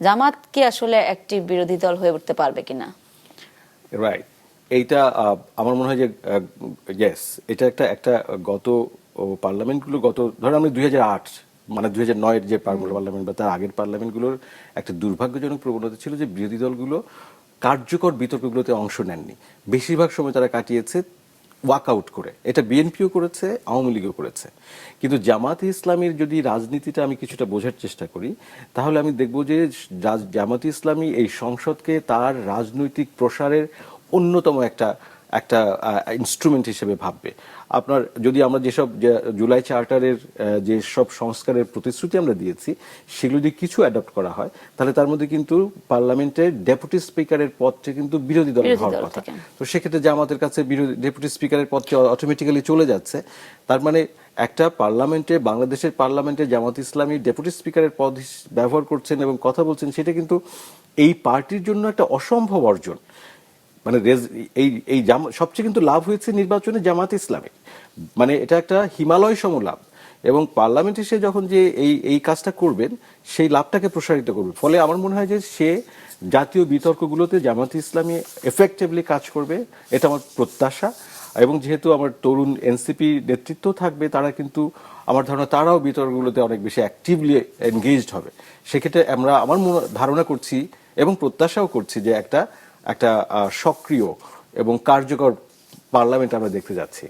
জামাত কি আসলে একটি বিরোধী দল হয়ে উঠতে পারবে কিনা? রাইট, এইটা আমার মনে হয় যে ইয়েস, এটা একটা একটা গত পার্লামেন্টগুলো, গত ধরো আমরা 2008 মানে 2009-এর যে পার্লামেন্ট বা তার আগের পার্লামেন্টগুলোর একটা দুর্ভাগ্যজনক প্রবণতা ছিল যে বিরোধী দলগুলো কার্যকর বিতর্কগুলোতে অংশ নেননি। বেশিরভাগ সময় তারা কাটিয়েছে ওয়াকআউট করে। এটা বিএনপিও করেছে, আওয়ামী লীগও করেছে। কিন্তু জামাতে ইসলামীর যদি রাজনীতিটা আমি কিছুটা বোঝার চেষ্টা করি, তাহলে আমি দেখব যে জামাতে ইসলামী এই সংসদকে তার রাজনৈতিক প্রসারের অন্যতম একটা একটা ইনস্ট্রুমেন্ট হিসেবে ভাববে। আপনার যদি আমরা যেসব জুলাই চার্টারের যেসব সংস্কারের প্রতিশ্রুতি আমরা দিয়েছি, সেগুলো যদি কিছু অ্যাডপ্ট করা হয়, তাহলে তার মধ্যে কিন্তু পার্লামেন্টের ডেপুটি স্পিকারের পদটি কিন্তু বিরোধী দলের হওয়ার কথা। তো সেক্ষেত্রে জামাতের কাছে ডেপুটি স্পিকারের পদটি অটোমেটিক্যালি চলে যাচ্ছে। তার মানে একটা পার্লামেন্টে, বাংলাদেশের পার্লামেন্টে জামাত ইসলামী ডেপুটি স্পিকারের পদ ব্যবহার করছেন এবং কথা বলছেন, সেটা কিন্তু এই পার্টির জন্য একটা অসম্ভব অর্জন। মানে এই এই সবচেয়ে কিন্তু লাভ হয়েছে নির্বাচনে জামাত ইসলামী, মানে এটা একটা হিমালয় সম লাভ। এবং পার্লামেন্ট এসে যখন যে এই এই কাজটা করবেন, সেই লাভটাকে প্রসারিত করবে। ফলে আমার মনে হয় যে সে জাতীয় বিতর্কগুলোতে জামাত ইসলামী এফেক্টিভলি কাজ করবে, এটা আমার প্রত্যাশা। এবং যেহেতু আমার তরুণ এনসিপি নেতৃত্ব থাকবে, তারা কিন্তু আমার ধারণা তারাও বিতর্কগুলোতে অনেক বেশি অ্যাক্টিভলি এনগেজড হবে। সেক্ষেত্রে আমরা আমার ধারণা করছি এবং প্রত্যাশাও করছি যে একটা একটা সক্রিয় এবং কার্যকর পার্লামেন্ট আমরা দেখতে যাচ্ছি।